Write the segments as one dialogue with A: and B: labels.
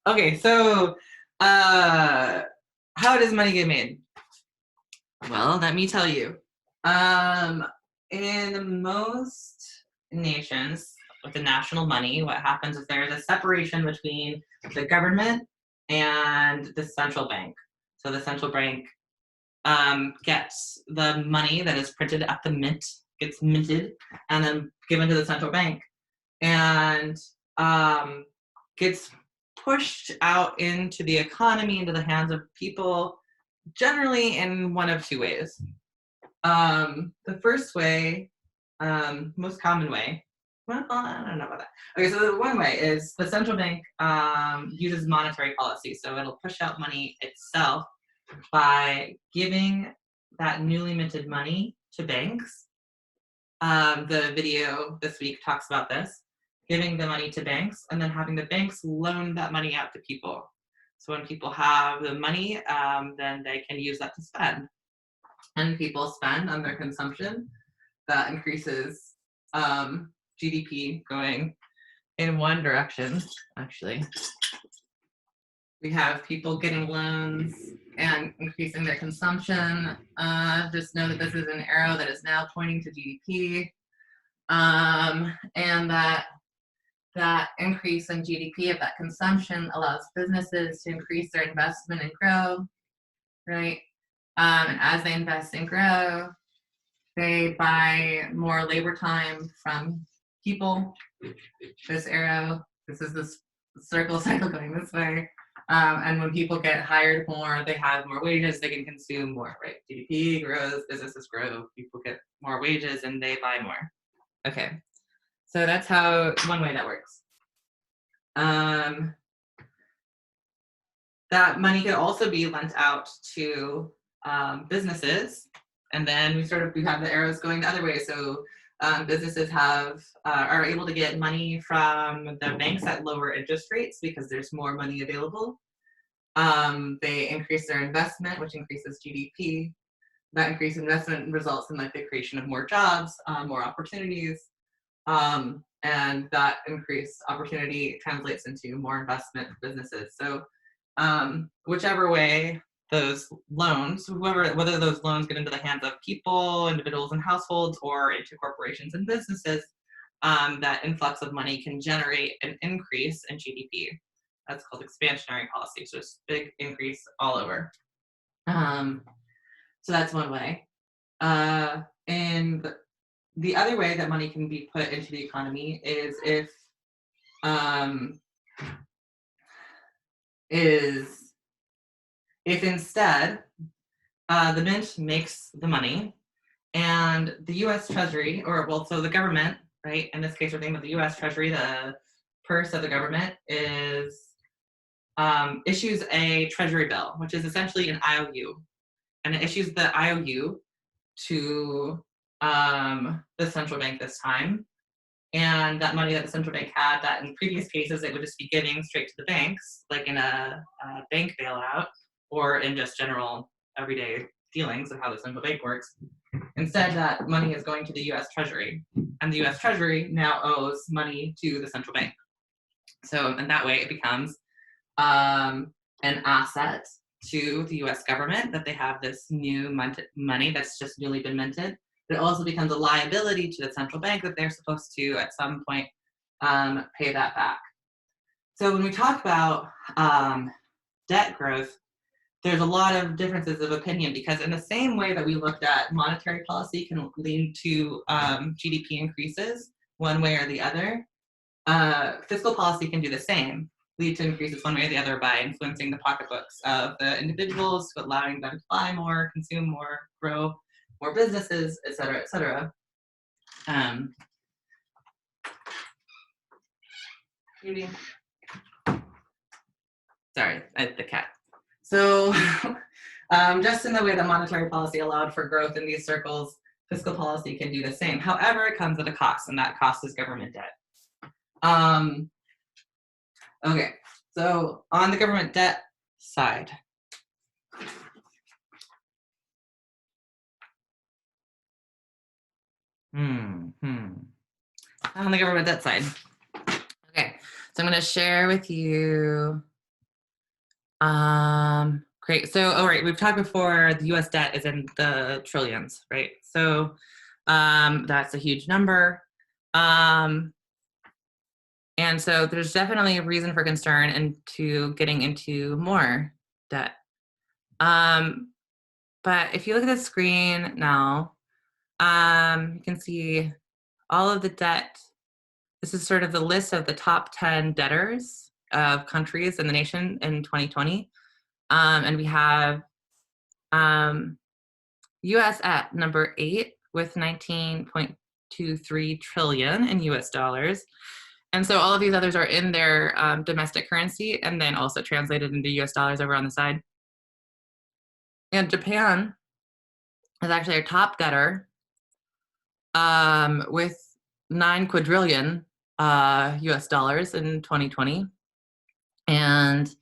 A: Okay, so how does money get made? Well, let me tell you. In most nations with the national money, what happens is there's a separation between the government and the central bank. So the central bank gets the money that is printed at the mint, gets minted, and then given to the central bank, and gets pushed out into the economy, into the hands of people, generally in one of two ways. The first way, most common way, well, I don't know about that. Okay, so the one way is the central bank uses monetary policy. So it'll push out money itself by giving that newly minted money to banks. The video this week talks about this, giving the money to banks and then having the banks loan that money out to people. So when people have the money, then they can use that to spend. And people spend on their consumption. That increases GDP going in one direction, actually. We have people getting loans and increasing their consumption. Just know that this is an arrow that is now pointing to GDP. And that increase in GDP of that consumption allows businesses to increase their investment and grow, right? And as they invest and grow, they buy more labor time from people. This arrow, this is this circle cycle going this way. And when people get hired more, they have more wages, they can consume more, right? GDP grows, businesses grow, people get more wages and they buy more. Okay, so that's how one way that works. That money could also be lent out to businesses, and then we have the arrows going the other way. So businesses are able to get money from the banks at lower interest rates because there's more money available. They increase their investment, which increases GDP. That increased investment results in the creation of more jobs, more opportunities, and that increased opportunity translates into more investment for businesses. So whichever way those loans, whether those loans get into the hands of people, individuals and households, or into corporations and businesses, that influx of money can generate an increase in GDP. That's called expansionary policy. So it's a big increase all over. So that's one way. And the other way that money can be put into the economy is if instead the mint makes the money and the U.S. Treasury, so the government, right? In this case, we're thinking about the U.S. Treasury. The purse of the government issues a Treasury bill, which is essentially an IOU, and it issues the IOU to the central bank this time. And that money that the central bank had, that in previous cases it would just be giving straight to the banks, like in a bank bailout, or in just general everyday dealings of how the central bank works. Instead, that money is going to the U.S. Treasury, and the U.S. Treasury now owes money to the central bank. So in that way, it becomes an asset to the U.S. government that they have this new money that's just newly been minted. It also becomes a liability to the central bank that they're supposed to, at some point, pay that back. So when we talk about debt growth, there's a lot of differences of opinion, because in the same way that we looked at monetary policy can lead to GDP increases one way or the other, fiscal policy can do the same, lead to increases one way or the other by influencing the pocketbooks of the individuals, allowing them to buy more, consume more, grow more businesses, et cetera, et cetera. Sorry, the cat. So just in the way that monetary policy allowed for growth in these circles, fiscal policy can do the same. However, it comes at a cost, and that cost is government debt. Okay, so on the government debt side, on the government debt side. Okay, so I'm going to share with you Great. So, all right, we've talked before, the US debt is in the trillions, right? So that's a huge number. And so there's definitely a reason for concern into getting into more debt. But if you look at the screen now, you can see all of the debt. This is sort of the list of the top 10 debtors of countries in the nation in 2020. And we have US at number 8 with 19.23 trillion in US dollars. And so all of these others are in their domestic currency and then also translated into US dollars over on the side. And Japan is actually our top debtor with 9 quadrillion US dollars in 2020. And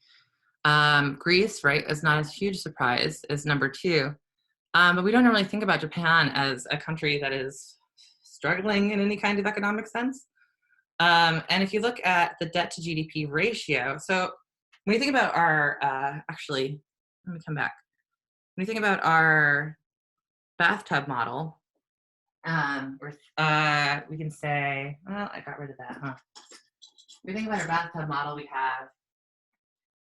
A: Greece, right, is not a huge surprise, is number 2. But we don't really think about Japan as a country that is struggling in any kind of economic sense. And if you look at the debt to GDP ratio, so when you think about our, actually, let me come back. When you think about our bathtub model, we can say, well, I got rid of that, huh? When we think about our bathtub model, we have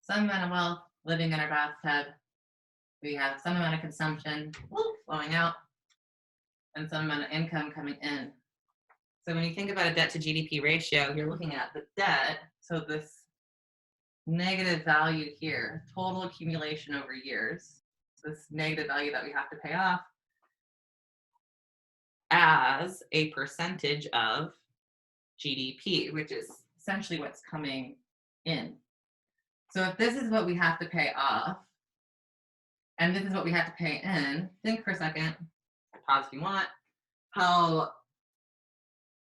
A: some amount of wealth living in our bathtub. We have some amount of consumption flowing out and some amount of income coming in. So when you think about a debt to GDP ratio, you're looking at the debt, so this negative value here, total accumulation over years, this negative value that we have to pay off as a percentage of GDP, which is essentially what's coming in. So if this is what we have to pay off, and this is what we have to pay in, think for a second, pause if you want,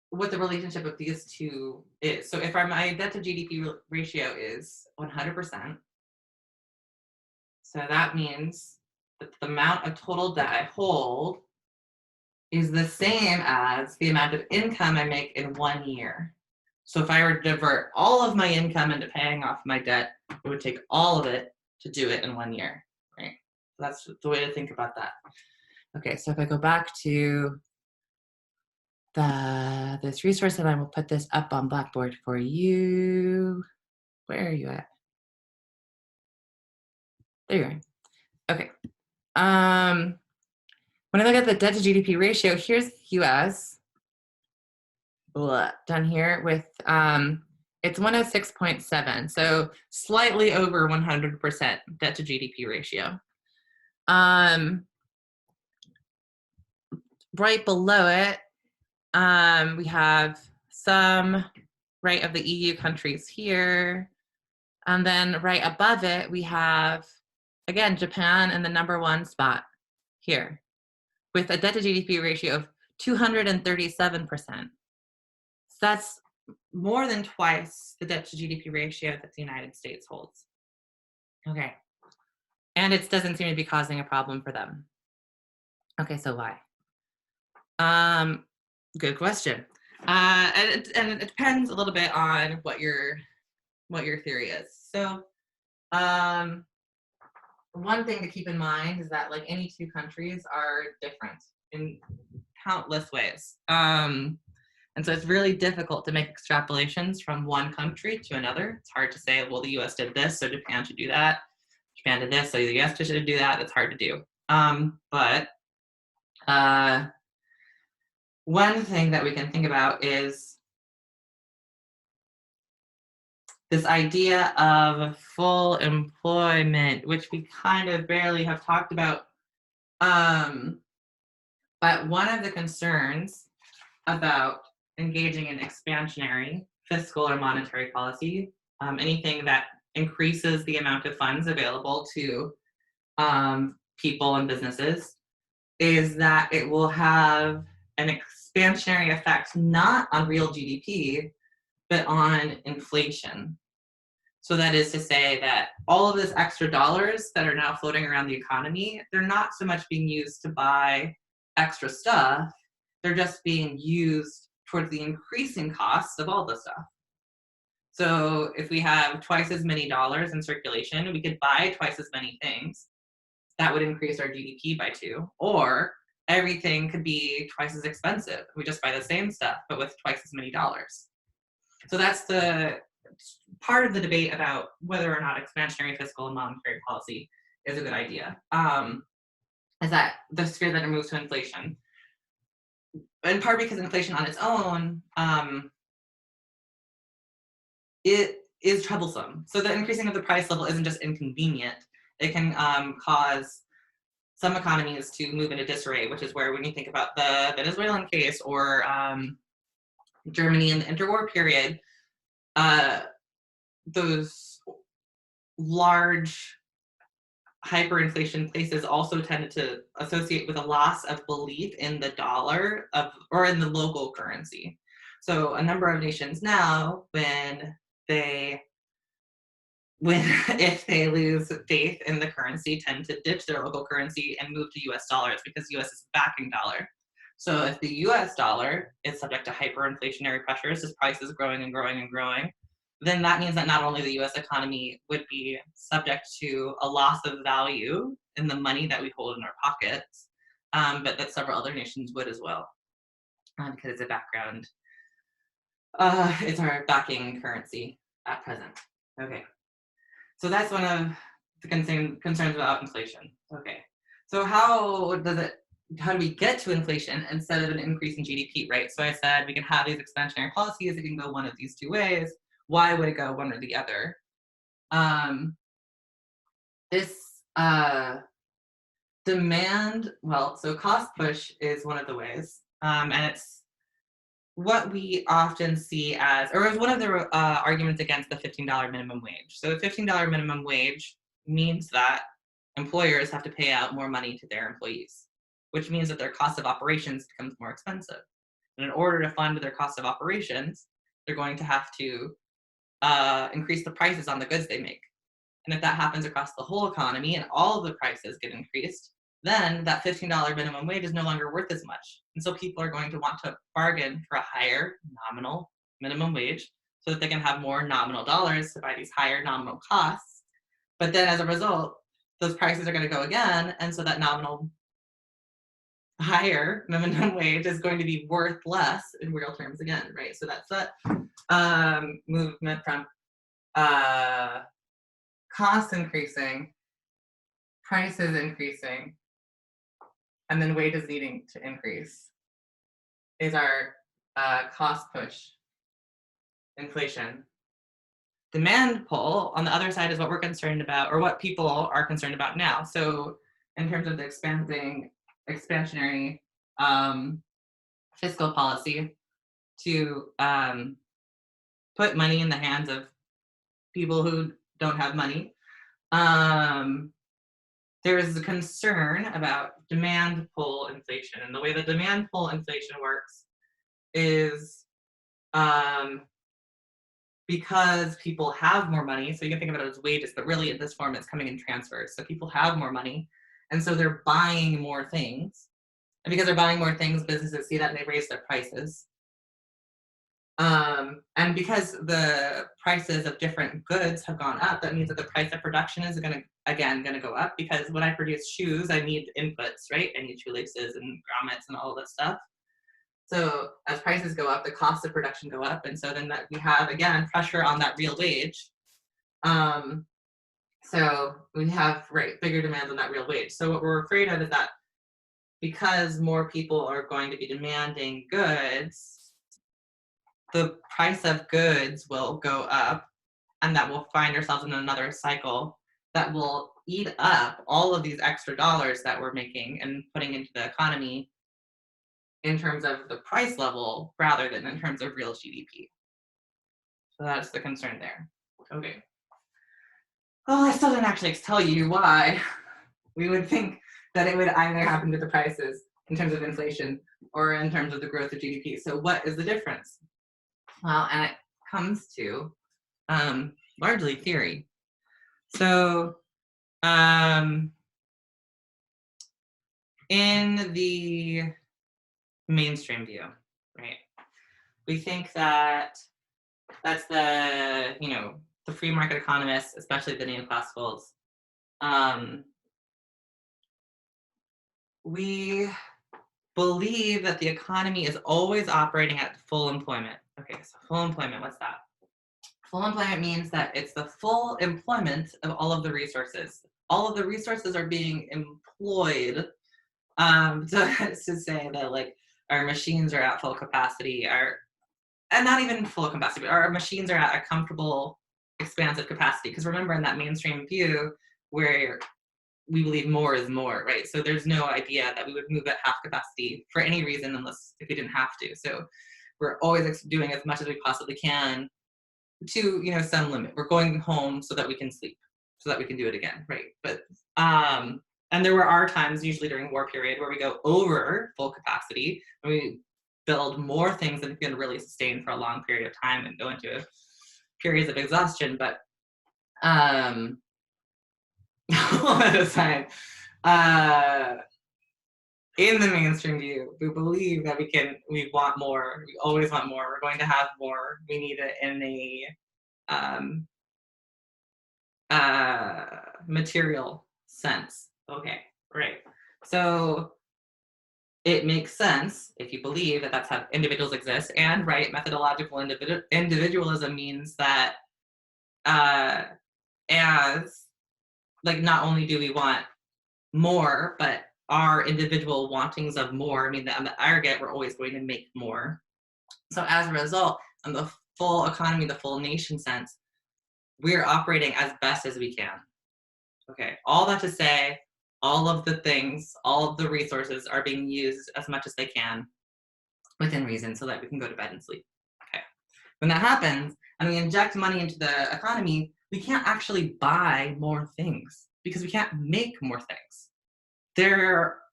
A: what the relationship of these two is. So if my debt to GDP ratio is 100%, so that means that the amount of total debt I hold is the same as the amount of income I make in 1 year. So if I were to divert all of my income into paying off my debt, it would take all of it to do it in 1 year, right? So that's the way to think about that. Okay, so if I go back to this resource, and I will put this up on Blackboard for you. Where are you at? There you are. Okay. When I look at the debt to GDP ratio, here's US. Done here with it's 106.7, so slightly over 100% debt to GDP ratio. Right below it, we have some right of the EU countries here, and then right above it we have again Japan in the number 1 spot here with a debt to GDP ratio of 237%. So that's more than twice the debt to GDP ratio that the United States holds. Okay. And it doesn't seem to be causing a problem for them. Okay, so why? Good question. And it depends a little bit on what your theory is. So one thing to keep in mind is that like any two countries are different in countless ways. And so it's really difficult to make extrapolations from one country to another. It's hard to say, well, the US did this, so Japan should do that. Japan did this, so the US should do that. It's hard to do. But one thing that we can think about is this idea of full employment, which we kind of barely have talked about. But one of the concerns about engaging in expansionary fiscal or monetary policy, anything that increases the amount of funds available to people and businesses, is that it will have an expansionary effect not on real GDP, but on inflation. So that is to say that all of this extra dollars that are now floating around the economy, they're not so much being used to buy extra stuff, they're just being used towards the increasing costs of all the stuff. So if we have twice as many dollars in circulation, we could buy twice as many things. That would increase our GDP by 2. Or everything could be twice as expensive. We just buy the same stuff, but with twice as many dollars. So that's the part of the debate about whether or not expansionary fiscal and monetary policy is a good idea. Is that the sphere that it moves to inflation? In part because inflation on its own, it is troublesome. So the increasing of the price level isn't just inconvenient. It can cause some economies to move into disarray, which is where when you think about the Venezuelan case or Germany in the interwar period, those large hyperinflation places also tended to associate with a loss of belief in the dollar or in the local currency. So a number of nations now, if they lose faith in the currency, tend to ditch their local currency and move to US dollars because US is backing dollar. So if the US dollar is subject to hyperinflationary pressures, as prices growing and growing and growing, then that means that not only the US economy would be subject to a loss of value in the money that we hold in our pockets, but that several other nations would as well, because it's a background. It's our backing currency at present. Okay. So that's one of the concerns about inflation. Okay. So how do we get to inflation instead of an increase in GDP, right? So I said we can have these expansionary policies. It can go one of these two ways. Why would it go one or the other? This so cost push is one of the ways. And it's what we often see as, or is one of the arguments against the $15 minimum wage. So the $15 minimum wage means that employers have to pay out more money to their employees, which means that their cost of operations becomes more expensive. And in order to fund their cost of operations, they're going to have to increase the prices on the goods they make. And if that happens across the whole economy and all of the prices get increased, then that $15 minimum wage is no longer worth as much. And so people are going to want to bargain for a higher nominal minimum wage so that they can have more nominal dollars to buy these higher nominal costs. But then as a result, those prices are going to go again. And so that nominal higher minimum wage is going to be worth less in real terms again, right? So that's that movement from costs increasing, prices increasing, and then wages needing to increase is our cost push inflation. Demand pull on the other side is what we're concerned about, or what people are concerned about now. So in terms of the expansionary fiscal policy to put money in the hands of people who don't have money, there is a concern about demand pull inflation. And the way that demand pull inflation works is because people have more money, so you can think of it as wages, but really in this form it's coming in transfers. So people have more money, and so they're buying more things. And because they're buying more things, businesses see that and they raise their prices. And because the prices of different goods have gone up, that means that the price of production is going to go up, because when I produce shoes, I need inputs, right? I need shoelaces and grommets and all that stuff. So as prices go up, the cost of production go up, and so then that we have again pressure on that real wage. So we have bigger demands on that real wage. So what we're afraid of is that because more people are going to be demanding goods, the price of goods will go up, and that we'll find ourselves in another cycle that will eat up all of these extra dollars that we're making and putting into the economy in terms of the price level rather than in terms of real GDP. So that's the concern there. Okay. Well, I still didn't actually tell you why we would think that it would either happen to the prices in terms of inflation or in terms of the growth of GDP. So what is the difference? Well, and it comes to largely theory. So in the mainstream view, right, we think that That's the, the free market economists, especially the neoclassicals. Um, we believe that the economy is always operating at full employment. Okay, so full employment, what's that? Full employment means that it's the full employment of all of the resources. All of the resources are being employed. To say that like our machines are at full capacity, and not even full capacity, but our machines are at a comfortable, expansive capacity. Because remember, in that mainstream view, where we believe more is more, right? So there's no idea that we would move at half capacity for any reason, unless if we didn't have to. So we're always doing as much as we possibly can to, some limit. We're going home so that we can sleep, so that we can do it again, right? But and there are times, usually during war period, where we go over full capacity and we build more things than can really sustain for a long period of time and go into periods of exhaustion. But all that aside, in the mainstream view, we believe that we want more, we always want more, we're going to have more, we need it in a material sense. Okay, right. So it makes sense if you believe that that's how individuals exist, and right, methodological individualism means that as like not only do we want more, but our individual wantings of more mean that on the aggregate we're always going to make more. So as a result, on the full economy, the full nation sense, we're operating as best as we can. Okay, all that to say, all of the things, all of the resources are being used as much as they can within reason so that we can go to bed and sleep. Okay, when that happens and we inject money into the economy, we can't actually buy more things because we can't make more things.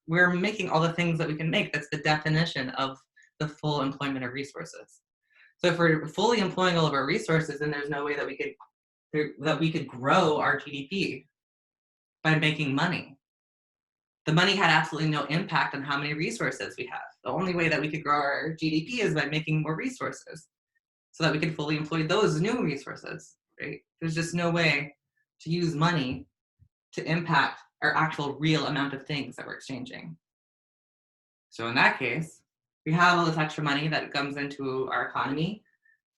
A: We're making all the things that we can make. That's the definition of the full employment of resources. So if we're fully employing all of our resources, then there's no way that we could grow our GDP by making money. The money had absolutely no impact on how many resources we have. The only way that we could grow our GDP is by making more resources so that we can fully employ those new resources, right? There's just no way to use money to impact our actual real amount of things that we're exchanging. So in that case, we have all this extra money that comes into our economy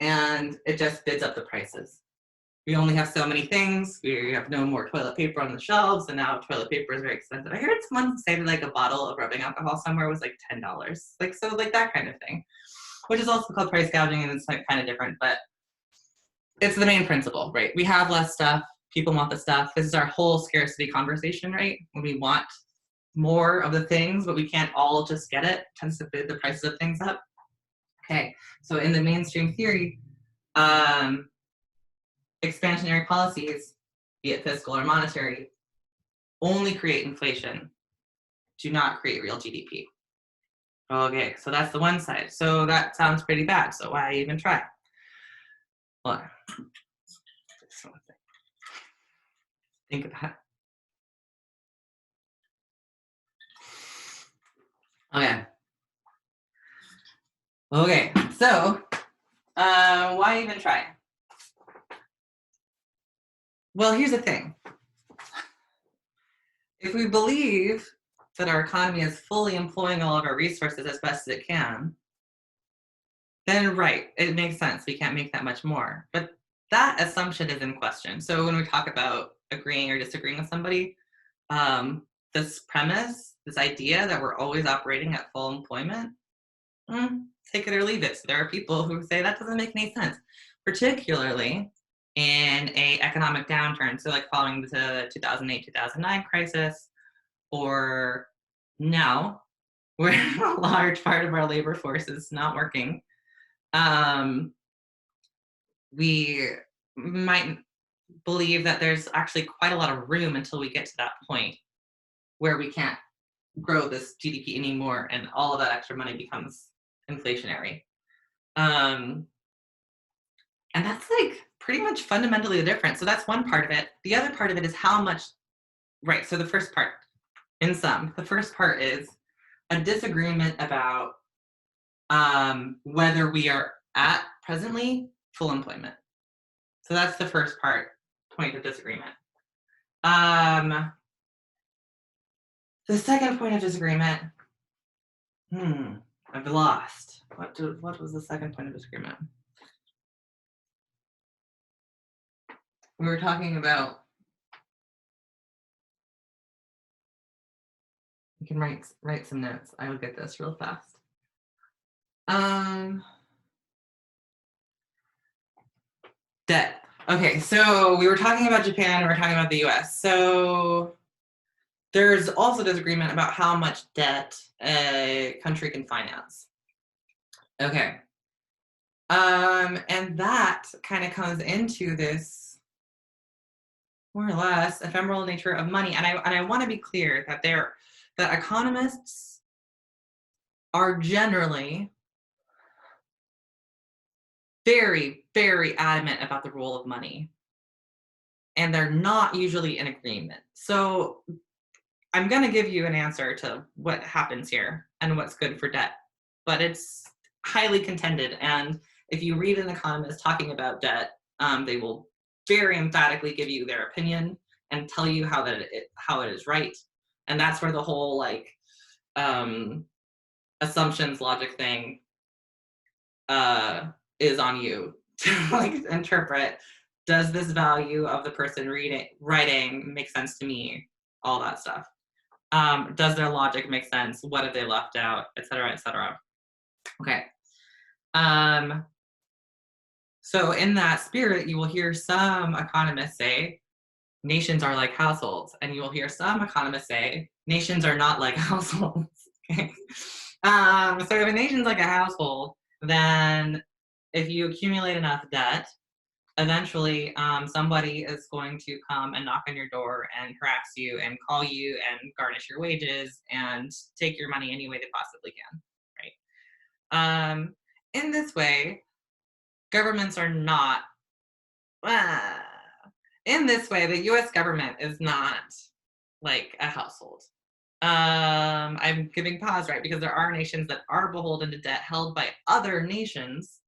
A: and it just bids up the prices. We only have so many things. We have no more toilet paper on the shelves, and now toilet paper is very expensive. I heard someone say that like a bottle of rubbing alcohol somewhere was like $10. Like so, like that kind of thing, which is also called price gouging, and it's like kind of different, but it's the main principle, right? We have less stuff. People want the stuff. This is our whole scarcity conversation, right? When we want more of the things, but we can't all just get it, tends to bid the prices of things up. Okay, so in the mainstream theory, expansionary policies, be it fiscal or monetary, only create inflation, do not create real GDP. Okay, so that's the one side. So that sounds pretty bad. So why even try? Well, think about it. Okay. Okay, so why even try? Well, here's the thing. If we believe that our economy is fully employing all of our resources as best as it can, then right, it makes sense. We can't make that much more. But that assumption is in question. So when we talk about agreeing or disagreeing with somebody, this premise, this idea that we're always operating at full employment, take it or leave it. So there are people who say that doesn't make any sense, particularly in a economic downturn. So like following the 2008-2009 crisis, or now, where a large part of our labor force is not working. We might believe that there's actually quite a lot of room until we get to that point where we can't grow this GDP anymore and all of that extra money becomes inflationary. And that's like pretty much fundamentally the difference. So that's one part of it. The other part of it is how much, right? So the first part, in sum, the first part is a disagreement about whether we are at presently full employment. So that's the first point of disagreement. The second point of disagreement, I've lost. What was the second point of disagreement? We were talking about, you can write some notes. I will get this real fast. Debt. Okay, so we were talking about Japan, we were talking about the US. So there's also disagreement about how much debt a country can finance. Okay. And that kind of comes into this more or less ephemeral nature of money. And I want to be clear that that economists are generally very, very adamant about the role of money. And they're not usually in agreement. So I'm going to give you an answer to what happens here and what's good for debt, but it's highly contended. And if you read an economist talking about debt, they will very emphatically give you their opinion and tell you how it is right. And that's where the whole assumptions logic thing is on you to interpret. Does this value of the person writing make sense to me? All that stuff. Does their logic make sense? What have they left out? Et cetera, et cetera. Okay. So in that spirit, you will hear some economists say nations are like households, and you will hear some economists say nations are not like households. Okay. So if a nation's like a household, then if you accumulate enough debt, eventually somebody is going to come and knock on your door and harass you and call you and garnish your wages and take your money any way they possibly can, right? In this way, governments are not, in this way, the US government is not like a household. I'm giving pause, right? Because there are nations that are beholden to debt held by other nations.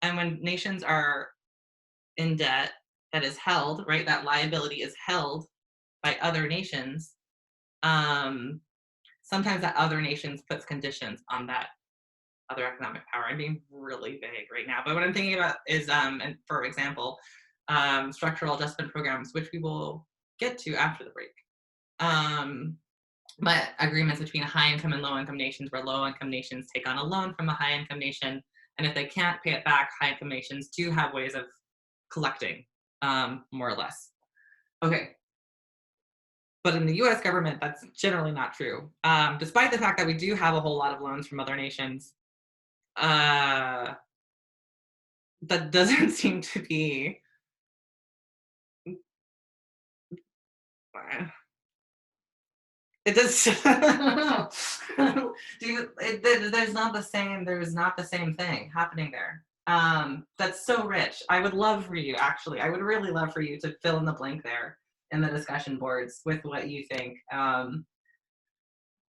A: And when nations are in debt that is held, right? That liability is held by other nations. Sometimes that other nations puts conditions on that other economic power. I'm being really vague right now, but what I'm thinking about is, and for example, structural adjustment programs, which we will get to after the break. But agreements between high-income and low-income nations, where low-income nations take on a loan from a high-income nation, and if they can't pay it back, high-income nations do have ways of collecting, more or less. Okay. But in the US government, that's generally not true. Despite the fact that we do have a whole lot of loans from other nations, that doesn't seem to be it does there's not the same thing happening there. That's so rich. I would love for you, actually. I would really love for you to fill in the blank there in the discussion boards with what you think.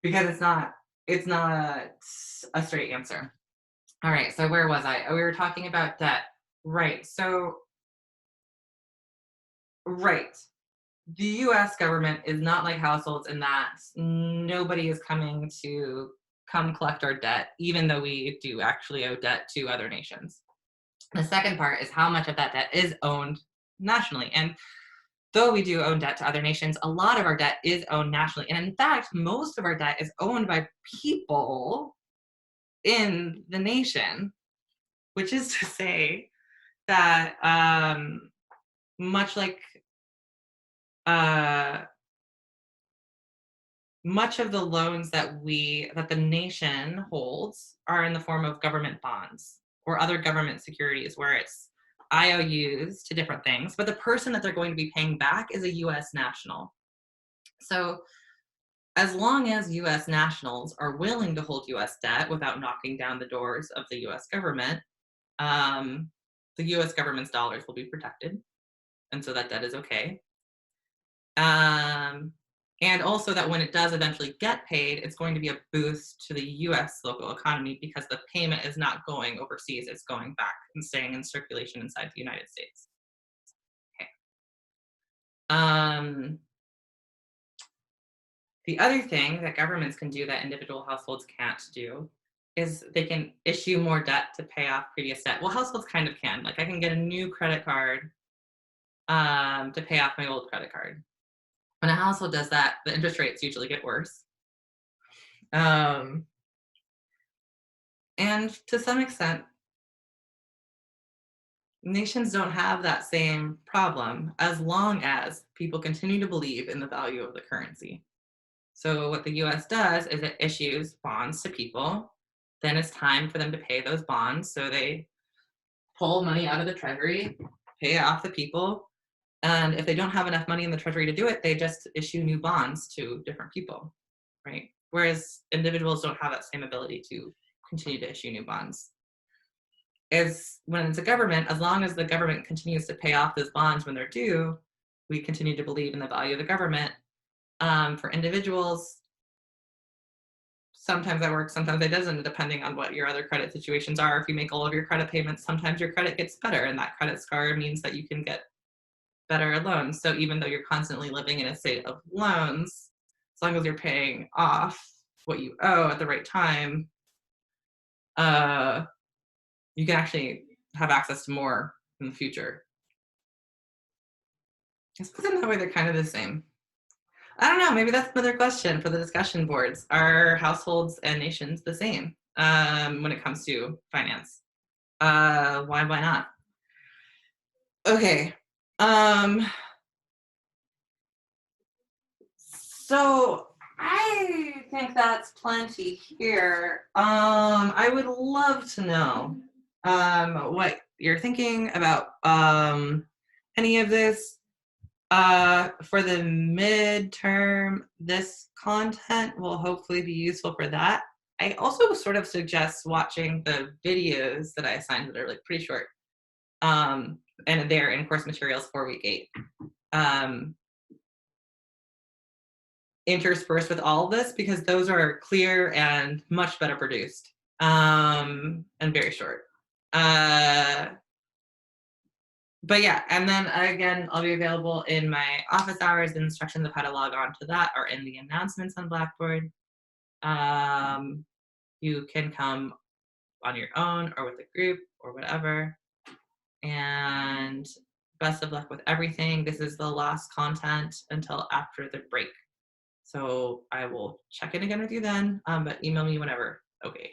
A: Because it's not a straight answer. All right, so where was I? Oh, we were talking about debt. Right. So right. The US government is not like households in that nobody is coming to come collect our debt, even though we do actually owe debt to other nations. The second part is how much of that debt is owned nationally. And though we do own debt to other nations, a lot of our debt is owned nationally. And in fact, most of our debt is owned by people in the nation, which is to say that much like much of the loans that the nation holds are in the form of government bonds or other government securities, where it's IOUs to different things, but the person that they're going to be paying back is a US national. So as long as US nationals are willing to hold US debt without knocking down the doors of the US government, the US government's dollars will be protected. And so that debt is okay. And also that when it does eventually get paid, it's going to be a boost to the US local economy because the payment is not going overseas, it's going back and staying in circulation inside the United States. Okay. Um, the other thing that governments can do that individual households can't do is they can issue more debt to pay off previous debt. Well, households kind of can. Like I can get a new credit card to pay off my old credit card. When a household does that, the interest rates usually get worse. Um, and to some extent, nations don't have that same problem as long as people continue to believe in the value of the currency. So, what the US does is it issues bonds to people. Then it's time for them to pay those bonds. So, they pull money out of the treasury, pay it off the people. And if they don't have enough money in the treasury to do it, they just issue new bonds to different people, right? Whereas individuals don't have that same ability to continue to issue new bonds. Is when it's a government, as long as the government continues to pay off those bonds when they're due, we continue to believe in the value of the government. For individuals, sometimes that works, sometimes it doesn't, depending on what your other credit situations are. If you make all of your credit payments, sometimes your credit gets better, and that credit score means that you can get better loans. So even though you're constantly living in a state of loans, as long as you're paying off what you owe at the right time, uh, you can actually have access to more in the future. I suppose in that way they're kind of the same. I don't know. Maybe that's another question for the discussion boards. Are households and nations the same when it comes to finance? Why not? Okay. Um, so I think that's plenty here. I would love to know what you're thinking about any of this. For the midterm, this content will hopefully be useful for that. I also sort of suggest watching the videos that I assigned that are like pretty short. And they're in course materials for week 8. Interspersed with all of this because those are clear and much better produced and very short. But yeah, and then again, I'll be available in my office hours. The instructions of how to log on to that are in the announcements on Blackboard. You can come on your own or with a group or whatever. And best of luck with everything. This is the last content until after the break. So I will check in again with you then, but email me whenever. Okay.